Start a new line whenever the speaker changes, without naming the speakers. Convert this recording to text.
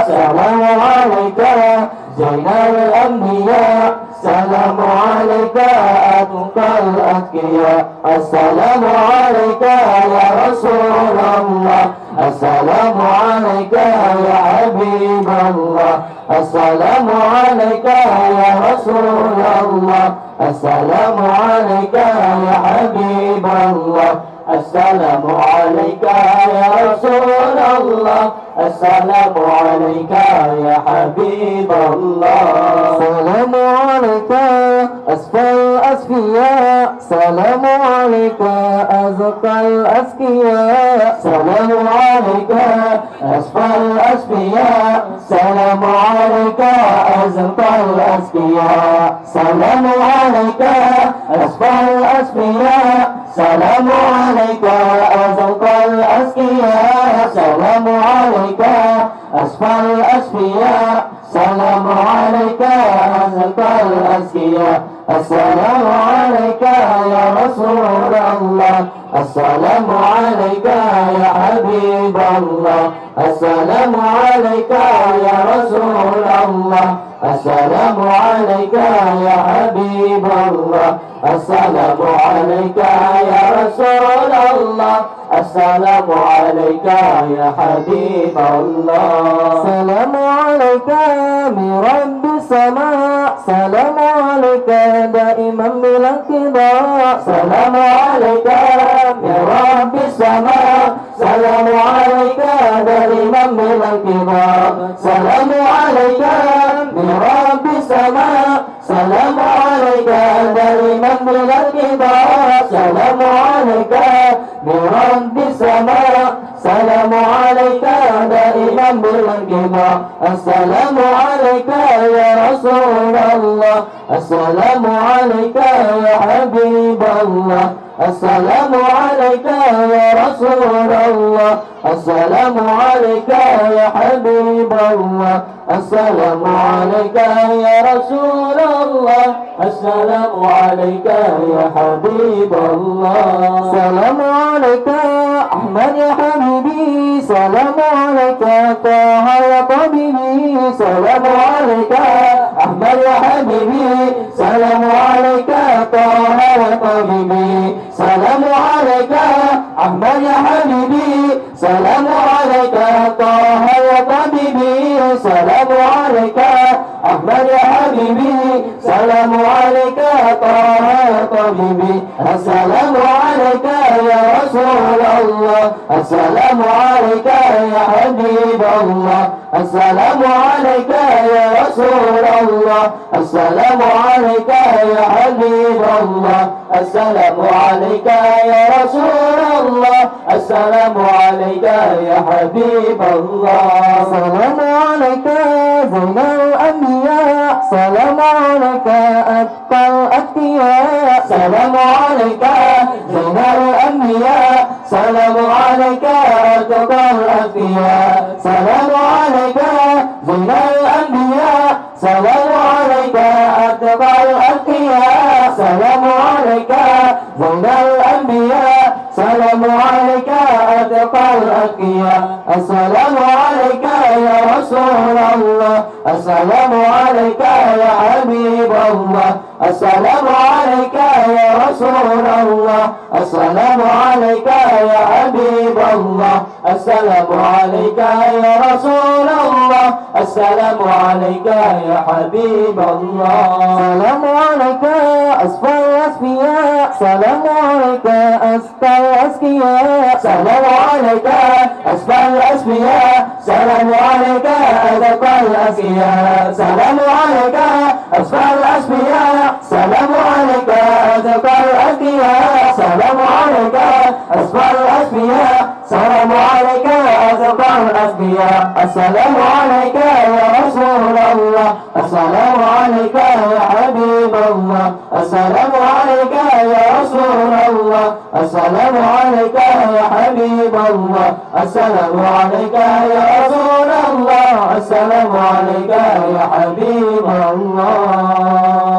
سلام عليك زين الأنبياء سلام عليك أتقى الأتقياء السلام عليك يا رسول الله السلام عليك يا حبيب الله السلام عليك يا رسول الله السلام عليك يا حبيب الله السلام عليك يا رسول الله السلام عليك يا حبيب الله سلام عليك أسفى الأسفياء سلام عليك أزكى الأزكياء سلام عليك أسفى الأسفياء سلام عليك أزكى الأزكياء سلام عليك أسفى الأسفياء سلام عليك أزكى الأزكياء سلام عليك أسفى الأسفياء سلام عليك أزكى الأزكياء السلام عليك يا رسول الله السلام عليك يا حبيب الله السلام عليك يا رسول الله السلام عليك يا حبيب الله السلام عليك يا رسول الله السلام عليك يا حبيب الله سلام عليك من رب السماء سلام عليك دائما بالانقضاء سلام عليك من رب السماء سلام عليك دائما بالانقضاء سلام عليك من رب السماء سلام عليك دائما بالانقضاء سلام عليك من رب السماء سلام عليك دائما بالانقضاء السلام عليك يا رسول الله السلام عليك يا حبيب الله السلام عليك يا رسول الله السلام عليك يا حبيب الله السلام عليك يا رسول الله السلام عليك يا حبيب الله سلام عليك أحمد يا حبيبي سلام عليك طه يا طبيبي سلام عليك أحمد يا حبيبي سلام عليك طه يا طبيبي سلام عليك أحمد يا حبيبي سلام عليك طه يا طبيبي سلام عليك أحمد يا حبيبي سلام عليك طه يا طبيبي السلام عليك يا رسول الله السلام عليك يا حبيب الله السلام عليك يا رسول الله السلام عليك يا حبيب الله السلام عليك يا رسول الله السلام عليك يا حبيب الله سلام عليك زين الأنبياء سلام عليك أتقى الأتقياء سلام عليك زين الأنبياء سلام عليك أتقى الأتقياء سلام عليك زين الأنبياء سلام عليك أتقى الأتقياء سلام عليك زين الأنبياء سلام عليك أتقى الأتقياء السلام عليك يا رسول الله السلام عليك يا حبيب الله السلام عليك يا رسول الله السلام عليك يا حبيب الله السلام عليك يا رسول الله السلام عليك يا حبيب الله سلام عليك أسفى الأسفياء سلام عليك أسفى الأزكياء سلام عليك أسفى الأسفياء سلام عليك أزكى الأزكياء سلام عليك أسفى الأسفياء سلام عليك أزكى الأزكياء سلام عليك أسفى الأسفياء سلام عليك أزكى الأزكياء السلام عليك يا رسول الله السلام عليك يا حبيب الله السلام عليك يا رسول الله السلام عليك يا حبيب الله السلام عليك يا رسول الله السلام عليك يا حبيب الله